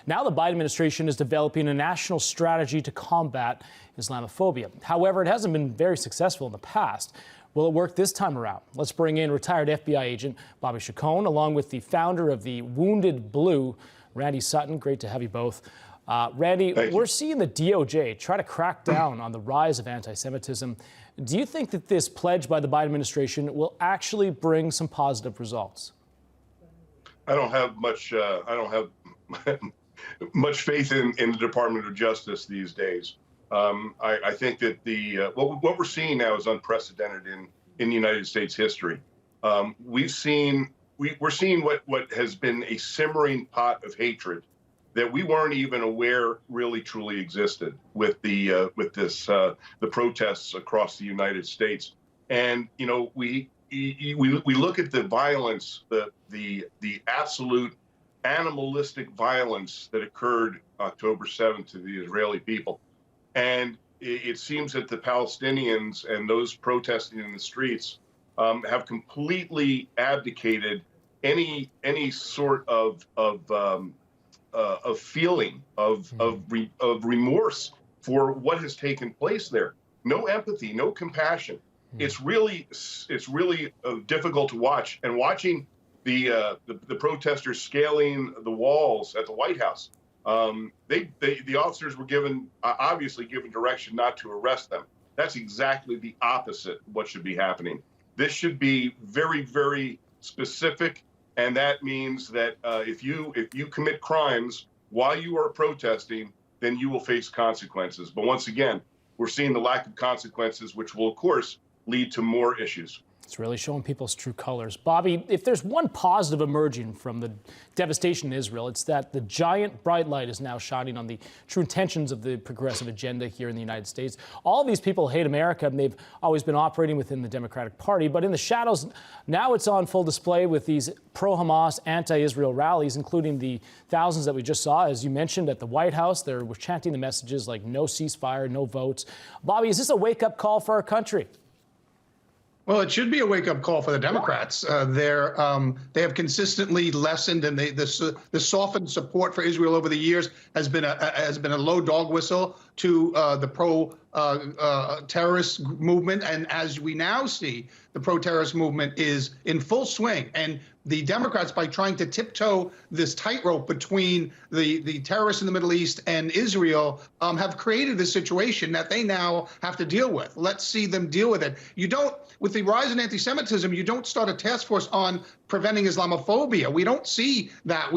Now the Biden administration is developing a national strategy to combat Islamophobia. However, it hasn't been very successful in the past. Will it work this time around? Let's bring in retired FBI agent Bobby Chacon, along with the founder of the Wounded Blue, Randy Sutton. Great to have you both. Randy, we're seeing the DOJ try to crack down on the rise of anti-Semitism. Do you think that this pledge by the Biden administration will actually bring some positive results? I don't have much. I don't have much faith in the Department of Justice these days. I think that what we're seeing now is unprecedented in the United States history. We're seeing what has been a simmering pot of hatred that we weren't even aware really truly existed with the protests across the United States. And you know, we look at the violence, the absolute animalistic violence that occurred October 7th to the Israeli people. And it seems that the Palestinians and those protesting in the streets have completely abdicated any sort of feeling of remorse for what has taken place there. No empathy, no compassion. It's really difficult to watch. And watching the protesters scaling the walls at the White House, the officers were obviously given direction not to arrest them. That's exactly the opposite of what should be happening. This should be very, very specific, and that means that if you commit crimes while you are protesting, then you will face consequences. But once again, we're seeing the lack of consequences, which will, of course, lead to more issues. It's really showing people's true colors. Bobby, if there's one positive emerging from the devastation in Israel, it's that the giant bright light is now shining on the true intentions of the progressive agenda here in the United States. All these people hate America, and they've always been operating within the Democratic Party. But in the shadows, now it's on full display with these pro-Hamas, anti-Israel rallies, including the thousands that we just saw, as you mentioned, at the White House. They were chanting the messages like no ceasefire, no votes. Bobby, is this a wake-up call for our country? Well, it should be a wake-up call for the Democrats. They have consistently lessened, and the softened support for Israel over the years has been a low dog whistle to the pro-terrorist movement. And as we now see, the pro-terrorist movement is in full swing. And the Democrats, by trying to tiptoe this tightrope between the terrorists in the Middle East and Israel, have created this situation that they now have to deal with. Let's see them deal with it. With the rise in anti-Semitism, you don't start a task force on preventing Islamophobia. We don't see that.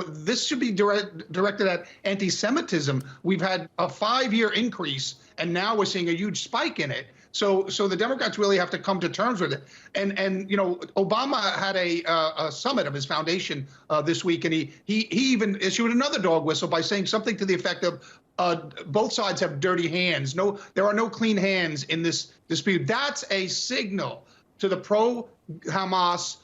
This should be directed at anti-Semitism. We've had a 5-year increase, and now we're seeing a huge spike in it. So the Democrats really have to come to terms with it. And Obama had a summit of his foundation this week, and he even issued another dog whistle by saying something to the effect of, both sides have dirty hands. No, there are no clean hands in this dispute. That's a signal to the pro-Hamas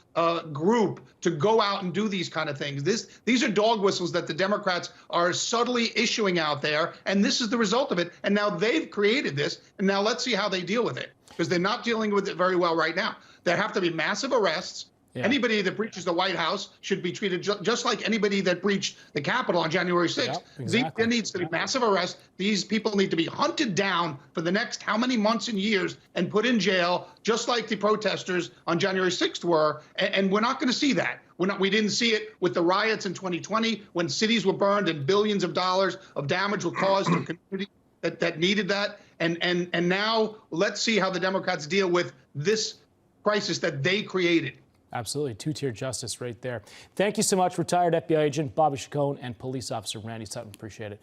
group to go out and do these kind of things. These are dog whistles that the Democrats are subtly issuing out there, and this is the result of it. And now they've created this, and now let's see how they deal with it, because they're not dealing with it very well right now. There have to be massive arrests. Yeah. Anybody that breaches the White House should be treated just like anybody that breached the Capitol on January 6th. Yep, exactly. There needs to be massive arrests. These people need to be hunted down for the next how many months and years and put in jail, just like the protesters on January 6th were. And we're not going to see that. We didn't see it with the riots in 2020 when cities were burned and billions of dollars of damage were caused to communities that needed that. And now let's see how the Democrats deal with this crisis that they created. Absolutely. Two-tier justice right there. Thank you so much, retired FBI agent Bobby Chacon and police officer Randy Sutton. Appreciate it.